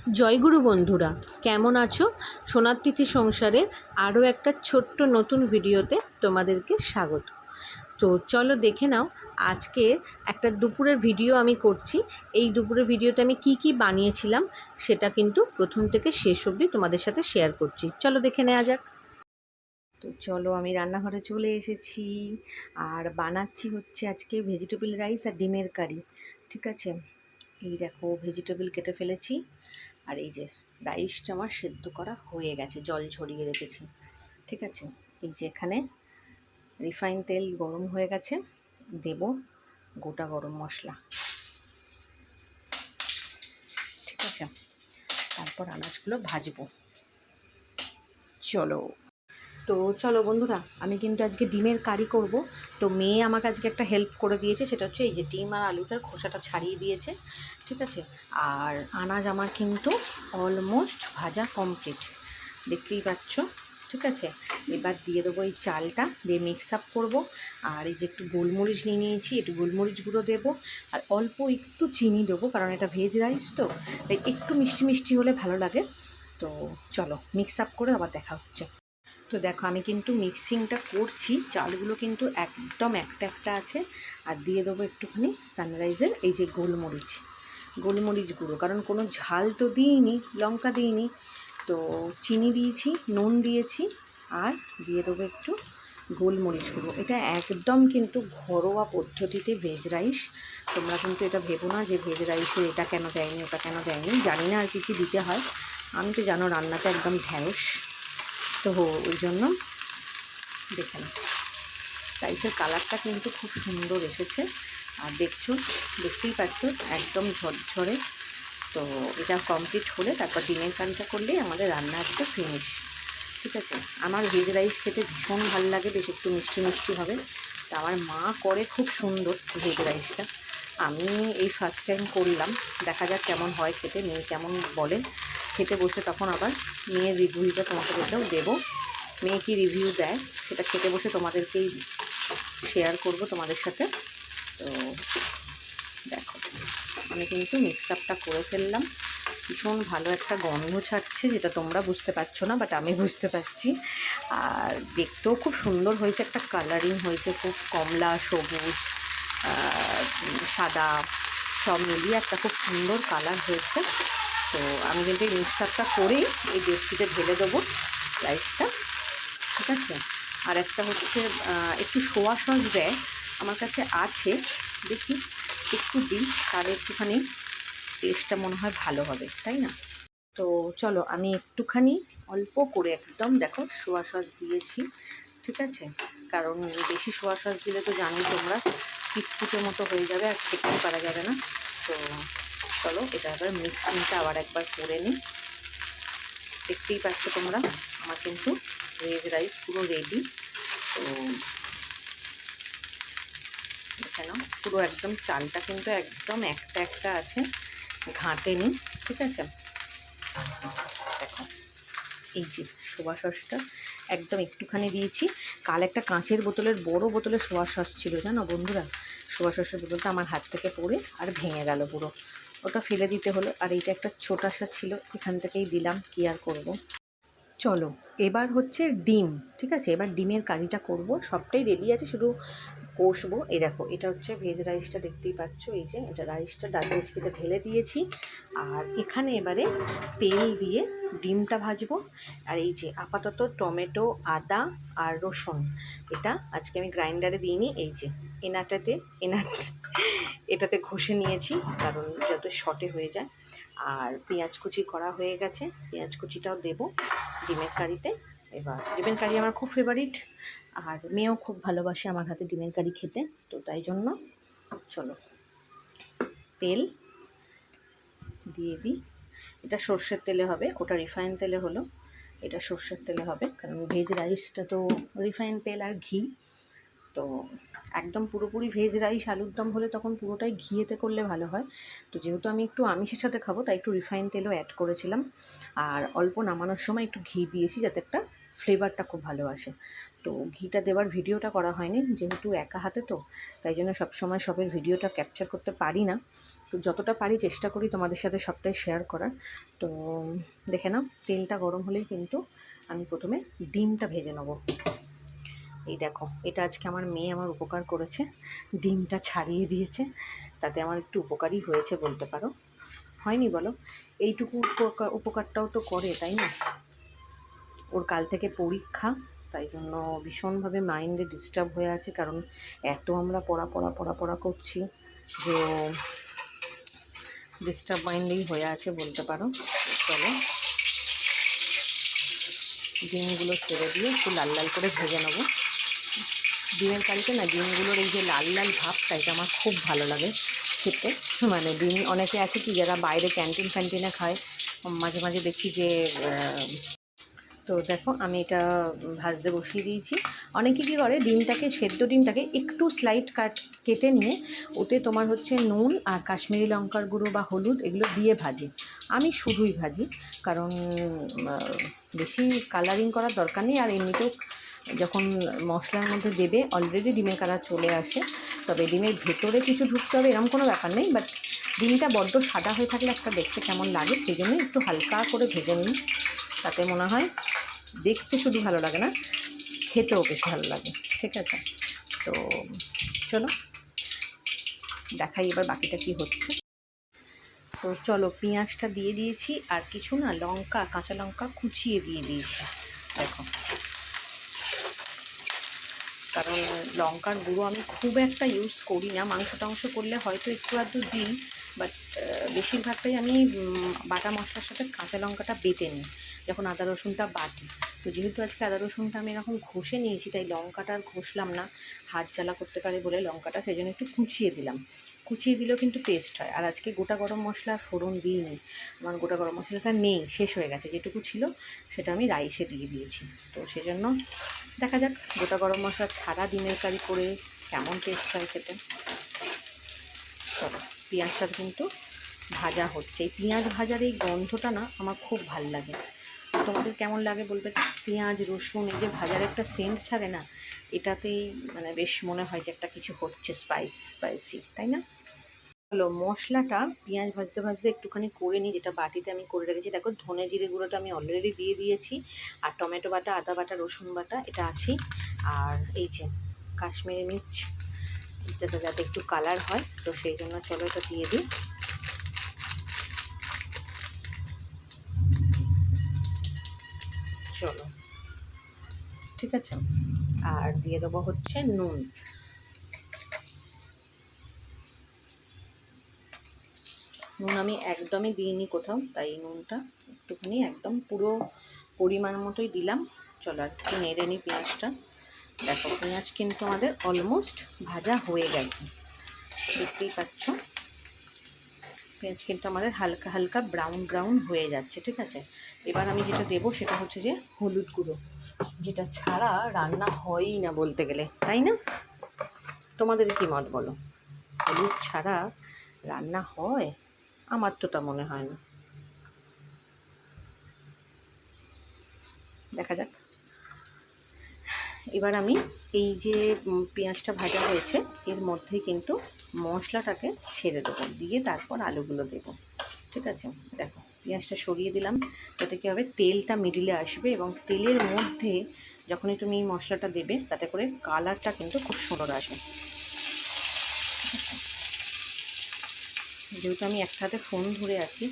জয়গুরু বন্ধুরা, কেমন আছো? সোনার তিথি সংসারের আরও একটা ছোট্ট নতুন ভিডিওতে তোমাদেরকে স্বাগত। তো চলো দেখে নাও, আজকে একটা দুপুরের ভিডিও আমি করছি। এই দুপুরের ভিডিওতে আমি কি বানিয়েছিলাম সেটা কিন্তু প্রথম থেকে শেষ অবধি তোমাদের সাথে শেয়ার করছি। চলো দেখে নেওয়া যাক। তো চলো, আমি রান্নাঘরে চলে এসেছি আর বানাচ্ছি হচ্ছে আজকে ভেজিটেবল রাইস আর ডিমের কারি। ঠিক আছে, এই দেখো ভেজিটেবল কেটে ফেলেছি, আর এই যে রাইসটা আমার সেদ্ধ করা হয়ে গেছে, জল ঝরিয়ে রেখেছি। ঠিক আছে, এই যে এখানে রিফাইন তেল গরম হয়ে গেছে, দেব গোটা গরম মশলা। ঠিক আছে, তারপর আনাজগুলো ভাজবো। চলো বন্ধুরা, আমি কিন্তু আজকে ডিমের কারি করব। তো মেয়ে আমাকে আজকে একটা হেল্প করে দিয়েছে, সেটা হচ্ছে এই যে ডিম আর আলুটার খোসাটা ছাড়িয়ে দিয়েছে। ঠিক আছে, আর আনাজ আমার কিন্তু অলমোস্ট ভাজা কমপ্লিট, দেখতেই পাচ্ছ। ঠিক আছে, এবার দিয়ে দেবো এই চালটা, দিয়ে মিক্স আপ করবো। আর এই যে একটু গোলমরিচ নিয়ে নিয়েছি, একটু গোলমরিচ গুঁড়ো দেবো, আর অল্প একটু চিনি দেবো, কারণ এটা ভেজ রাইস তো, তাই একটু মিষ্টি মিষ্টি হলে ভালো লাগে। তো চলো মিক্স আপ করে আবার দেখা হচ্ছে। তো দেখো, আমি কিন্তু মিক্সিংটা করছি, চালগুলো কিন্তু একদম একটা একটা আছে। আর দিয়ে দেবো একটুখানি সানরাইজের এই যে গোলমরিচ গুঁড়ো, কারণ কোনো ঝাল তো দিইনি, লঙ্কা দিইনি, তো চিনি দিয়েছি, নুন দিয়েছি, আর দিয়ে দেবো একটু গোলমরিচ গুঁড়ো। এটা একদম কিন্তু ঘরোয়া পদ্ধতিতে ভেজ রাইস। তোমরা কিন্তু এটা ভেবো না যে ভেজ রাইসে এটা কেন দেয়নি ওটা কেন দেয়নি, জানি না আর কী দিতে হয়। আমি তো জানো রান্নাতে একদম ঢ্যাঁড়স, তো ওই জন্য দেখে না। রাইসের কালারটা কিন্তু খুব সুন্দর এসেছে, আর দেখতেই পাচ্ছ একদম ঝরঝরে। তো এটা কমপ্লিট হলে তারপর ডিমের কারিটা করলেই আমাদের রান্না একটা ফিনিশ। ঠিক আছে, আমার ভেজ রাইস খেতে ভীষণ ভালো লাগে, বেশ একটু মিষ্টি মিষ্টি হবে। তা আমার মা করে খুব সুন্দর ভেজ রাইসটা। আমি এই ফার্স্ট টাইম করলাম, দেখা যাক কেমন হয় খেতে, মেয়ে কেমন বলে। খেতে বসে তখন আবার মেয়ের রিভিউটা তোমাদেরকেও দেবো। মেয়ে কী রিভিউ দেয় সেটা খেতে বসে তোমাদেরকেই শেয়ার করব তোমাদের সাথে। তো দেখো, আমি কিন্তু মিক্স আপটা করে ফেললাম। ভীষণ ভালো একটা গন্ধ ছাড়ছে, যেটা তোমরা বুঝতে পারছো না, বাট আমি বুঝতে পারছি। আর দেখতেও খুব সুন্দর হয়েছে, একটা কালারিং হয়েছে, খুব কমলা, সবুজ, সাদা সব মিলিয়ে একটা খুব সুন্দর কালার হয়েছে। তো আমি কিন্তু এই মিক্স আপটা করেই এই ডেকচিতে ঢেলে দেবো রাইসটা। ঠিক আছে, আর একটা হচ্ছে একটু সোয়া সস দেয়, আমার কাছে আছে, দেখি একটু দিই, তাহলে একটুখানি টেস্টটা মনে হয় ভালো হবে, তাই না? তো চলো, আমি একটুখানি অল্প করে একদম দেখো সোয়া সস দিয়েছি। ঠিক আছে, কারণ বেশি সোয়া সস দিলে তো জানোই তোমরা, কিটকুটের মতো হয়ে যাবে আর খেতেই পারা যাবে না। তো চলো, এটা এবার মিক্সিংটা আবার একবার করে নিই। দেখতেই পাচ্ছ তোমরা, আমার কিন্তু ভেজ রাইস পুরো রেডি। তো দেখে নাও, পুরো একদম চালটা কিন্তু একদম একটা একটা আছে, ঘাঁটেনি। ঠিক আছে, দেখো এই যে সোয়া সসটা একদম একটুখানি দিয়েছি। কাল একটা কাঁচের বোতলের, বড় বোতলের সোয়া সস ছিল জানো বন্ধুরা, সোয়া সসের বোতলটা আমার হাত থেকে পড়ে আর ভেঙে গেল পুরো, ওটা ফেলে দিতে হলো। আর এইটা একটা ছোটাসা ছিল, এখান থেকেই দিলাম, কি আর করবো। চলো, এবার হচ্ছে ডিম। ঠিক আছে, এবার ডিমের কারিটা করব, সবটাই রেডি আছে, শুধু কষবো। এই দেখো, এটা হচ্ছে ভেজ রাইসটা, দেখতেই পাচ্ছ, এই যে এটা রাইসটা ডালমিচকিতে ঢেলে দিয়েছি। আর এখানে এবারে তেল দিয়ে ডিমটা ভাজবো। আর এই যে আপাতত টমেটো, আদা আর রসুন, এটা আজকে আমি গ্রাইন্ডারে দিইনি, এই যে এটাতে ঘষে নিয়েছি, কারণ যাতে শর্টে হয়ে যায়। আর পেঁয়াজ কুচি করা হয়ে গেছে, পেঁয়াজ কুচিটাও দেবো ডিমের কারিতে। এবার ডিমের কারি আমার খুব ফেভারিট, আর মেয়েও খুব ভালোবাসে আমার হাতে ডিমের কারি খেতে, তো তাই জন্য চলো তেল দিয়ে দিই। এটা সর্ষের তেলে হবে, ওটা রিফাইন তেলে হলো, এটা সর্ষের তেলে হবে, কারণ ভেজ রাইসটা তো রিফাইন তেল আর ঘি। তো একদম পুরোপুরি ভেজ রাইস আলুর দম হলে তখন পুরোটাই ঘিয়েতে করলে ভালো হয়। তো যেহেতু আমি একটু আমিষের সাথে খাবো, তাই একটু রিফাইন তেলও অ্যাড করেছিলাম, আর অল্প নামানোর সময় একটু ঘি দিয়েছি, যাতে একটা ফ্লেভারটা খুব ভালো আসে। তো ঘিটা দেওয়ার ভিডিওটা করা হয়নি, যেহেতু একা হাতে তো, তাই জন্য সবসময় সবের ভিডিওটা ক্যাপচার করতে পারি না। তো যতটা পারি চেষ্টা করি তোমাদের সাথে সবটাই শেয়ার করার। তো দেখে নাও, তেলটা গরম হলেই কিন্তু আমি প্রথমে ডিমটা ভেজে নেব। এই দেখো, এটা আজকে আমার মেয়ে আমার উপকার করেছে, ডিমটা ছাড়িয়ে দিয়েছে, তাতে আমার একটু উপকারই হয়েছে বলতে পারো। হয়নি বলো? এইটুকু উপকারটাও তো করে, তাই না? ওর কাল থেকে পরীক্ষা, তাই জন্য ভীষণভাবে মাইন্ডে ডিস্টার্ব হয়ে আছে, কারণ এত আমরা পড়া করছি যে ডিস্টার্ব মাইন্ডেই হয়ে আছে বলতে পারো। চলো ডিমগুলো ছেড়ে দিয়ে একটু লাল লাল করে ভেজে নেবো। ডিমের কারিতে না ডিমগুলোর এই যে লাল লাল ভাবটা, এটা আমার খুব ভালো লাগে খেতে। মানে ডিম অনেকে আছে কি যারা বাইরে ক্যান্টিনে খায়, মাঝে মাঝে দেখি যে তো দেখো আমি এটা ভাজতে বসিয়ে দিয়েছি। অনেকে কী করে, সেদ্ধ ডিমটাকে একটু স্লাইট কেটে নিয়ে ওতে তোমার হচ্ছে নুন আর কাশ্মীরি লঙ্কার গুঁড়ো বা হলুদ এগুলো দিয়ে ভাজি। আমি শুধুই ভাজি, কারণ বেশি কালারিং করার দরকার নেই। আর এমনিতেও যখন মশলার মধ্যে দেবে অলরেডি ডিমের কালার চলে আসে, তবে ডিমের ভেতরে কিছু ঢুকতে হবে এরকম কোনো ব্যাপার নেই। বাট ডিমটা বড্ড সাদা হয়ে থাকলে একটা দেখতে কেমন লাগে, সেই জন্যই একটু হালকা করে ভেজে নিই। তাতে মনে হয় দেখতে শুধু ভালো লাগে না, খেতেও বেশ ভালো লাগে। ঠিক আছে, তো চলো দেখাই এবার বাকিটা কি হচ্ছে। তো চলো, পেঁয়াজটা দিয়ে দিয়েছি, আর কিছু না কাঁচা লঙ্কা কুচিয়ে দিয়ে দিয়েছি। দেখো, কারণ লঙ্কার গুঁড়ো আমি খুব একটা ইউজ করি না, মাংস করলে হয়তো একটু আধটু দিই, বাট বেশিরভাগটাই আমি বাটা মশলার সাথে কাঁচা লঙ্কাটা বেটে নিই যখন আদা রসুনটা বাটি। তো যেহেতু আজকে আদা রসুনটা আমি এরকম ঘষে নিয়েছি, তাই লঙ্কাটা আর ঘষলাম না, হাত জ্বালা করতে পারে বলে লঙ্কাটা সেই জন্য একটু কুচিয়ে দিলাম। কুচিয়ে দিলেও কিন্তু টেস্ট হয়। আর আজকে গোটা গরম মশলা ফোড়ন দিইনি, আমার গোটা গরম মশলাটা নেই, শেষ হয়ে গেছে। যেটুকু ছিল সেটা আমি রাইসে দিয়ে দিয়েছি। তো সেজন্য দেখা যাক গোটা গরম মশলা ছাড়া ডিমের কারি করে কেমন টেস্ট হয় খেতে। চলো, পেঁয়াজটা কিন্তু ভাজা হচ্ছে। এই পেঁয়াজ ভাজার এই গন্ধটা না আমার খুব ভাল লাগে। তোমাদের কেমন লাগে বলবে? পেঁয়াজ রসুন এই যে ভাজার একটা সেন্ট ছাড়ে না, এটাতেই মানে বেশ মনে হয় যে একটা কিছু হচ্ছে স্পাইসি, তাই না? হলো মশলাটা পেঁয়াজ ভাজতে একটুখানি করে নিই, যেটা বাটিতে আমি করে রেখেছি। দেখো, ধনে জিরে গুঁড়োটা আমি অলরেডি দিয়ে দিয়েছি, আর টমেটো বাটা, আদা বাটা, রসুন বাটা এটা আছেই। আর এই যে কাশ্মীরি মির্চ, যাতে একটু কালার হয়, তো সেই জন্য চলো এটা দিয়ে দিই। চলো, ঠিক আছে, আর দিয়ে দেবো হচ্ছে নুন। নুন আমি একদমই দিইনি কোথাও, তাই নুনটা একটুখানি একদম পুরো পরিমাণ মতোই দিলাম। চলো আর একটু নেড়ে নিই পেঁয়াজটা। দেখো, পেঁয়াজ কিন্তু আমাদের অলমোস্ট ভাজা হয়ে গেছে, দেখতেই পাচ্ছ। পেঁয়াজ কিন্তু আমাদের হালকা হালকা ব্রাউন হয়ে যাচ্ছে। ঠিক আছে, এবার আমি যেটা দেবো সেটা হচ্ছে যে হলুদ গুঁড়ো, যেটা ছাড়া রান্না হয়ই না বলতে গেলে, তাই না? তোমাদের কি মত বলো? হলুদ ছাড়া রান্না হয়? আমার তো তা মনে হয় না। দেখা যাক। এবার আমি এই যে পেঁয়াজটা ভাজা হয়েছে এর মধ্যেই কিন্তু মশলাটাকে ছেড়ে দেবো, দিয়ে তারপর আলুগুলো দেবো। ঠিক আছে, দেখো পেঁয়াজটা সরিয়ে দিলাম, তাতে কী হবে, তেলটা মিডিলে আসবে, এবং তেলের মধ্যে যখনই তুমি এই মশলাটা দেবে তাতে করে কালারটা কিন্তু খুব সুন্দর আসে। যেহেতু আমি একটা হাতে ফোন ধরে আছি,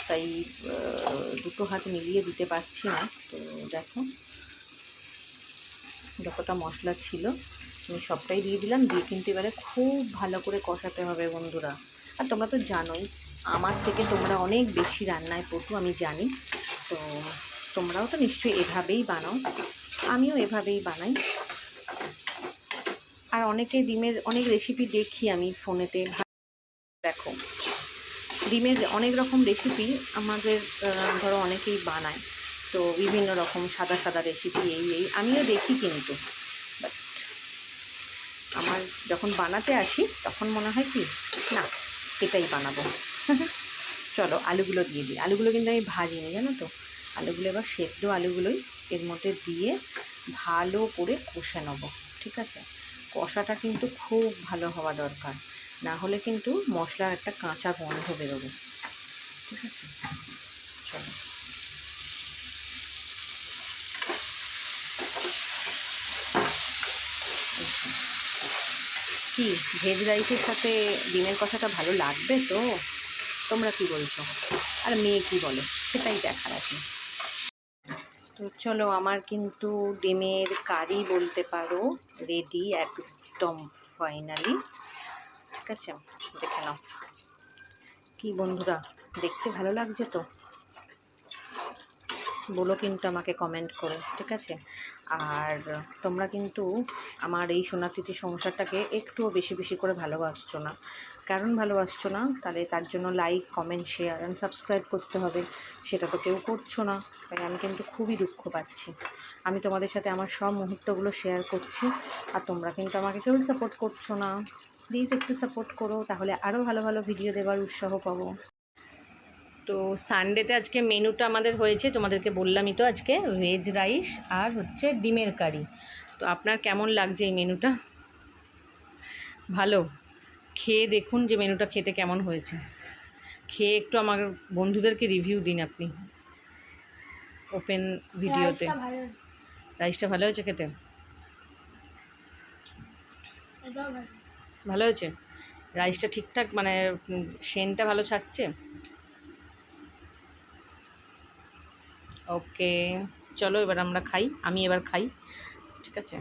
তাই দুটো হাত মিলিয়ে দিতে পারছি না। তো দেখো, যতটা মশলা ছিল আমি সবটাই দিয়ে দিলাম, দিয়ে কিন্তু এবারে খুব ভালো করে কষাতে হবে বন্ধুরা। আর তোমরা তো জানোই আমার থেকে তোমরা অনেক বেশি রান্নায় পটু, আমি জানি। তো তোমরাও তো নিশ্চয়ই এভাবেই বানাও, আমিও এভাবেই বানাই। আর ডিমের অনেক রেসিপি দেখি আমি ফোনেতে। দেখো, ডিমের অনেক রকম রেসিপি আমাদের ধরো অনেকেই বানায়, তো বিভিন্ন রকম সাদা রেসিপি আমিও দেখি, কিন্তু বাট আমার যখন বানাতে আসি তখন মনে হয় কি না, এটাই বানাবো। চলো আলুগুলো দিয়ে দিই। আলুগুলো কিন্তু আমি ভাজিনি, জানো তো। আলুগুলো এবার সেদ্ধ আলুগুলোই এর মধ্যে দিয়ে ভালো করে কষে নেবো। ঠিক আছে, কষাটা কিন্তু খুব ভালো হওয়া দরকার, না হলে কিন্তু মশলার একটা কাঁচা গন্ধ বেরোবে। ঠিক আছে, চলো। কি ভেজ রাইসের সাথে ডিমের কষাটা ভালো লাগবে তো? তোমরা কি বলছো? আর মেয়ে কি বলে সেটাই দেখার আছে। তো চলো, আমার কিন্তু ডিমের কারি বলতে পারো রেডি একদম ফাইনালি। ঠিক আছে, দেখে নাও। কি বন্ধুরা, দেখতে ভালো লাগছে তো? বলো কিন্তু আমাকে কমেন্ট করে, ঠিক আছে? আর তোমরা কিন্তু আমার এই সোনাকৃতি সংসারটাকে একটুও বেশি বেশি করে ভালোবাসছো না। কারণ ভালোবাসছো না, তাহলে তার জন্য like, comment, share and subscribe করতে হবে। সেটা তো কেউ করছো না, তাই আমি কিন্তু খুবই দুঃখ পাচ্ছি। আমি তোমাদের সাথে আমার সব মুহূর্তগুলো শেয়ার করছি, আর তোমরা কিন্তু আমাকে কেউ সাপোর্ট করছো না। প্লিজ একটু সাপোর্ট করো, তাহলে আরও ভালো ভালো ভিডিও দেওয়ার উৎসাহ পাবো। তো সানডেতে আজকে মেনুটা আমাদের হয়েছে, তোমাদেরকে বললামই তো, আজকে ভেজ রাইস আর হচ্ছে ডিমের কারি। তো আপনার কেমন লাগছে এই মেনুটা? ভালো? খেয়ে দেখুন যে মেনুটা খেতে কেমন হয়েছে। খেয়ে একটু আমার বন্ধুদেরকে রিভিউ দিন আপনি ওপেন ভিডিওতে। রাইসটা ভালো হয়েছে খেতে? ভালো হয়েছে? রাইসটা ঠিকঠাক মানে সেন্টটা ভালো ছাড়ছে? ওকে, চলো এবার আমরা খাই, আমি এবার খাই। ঠিক আছে।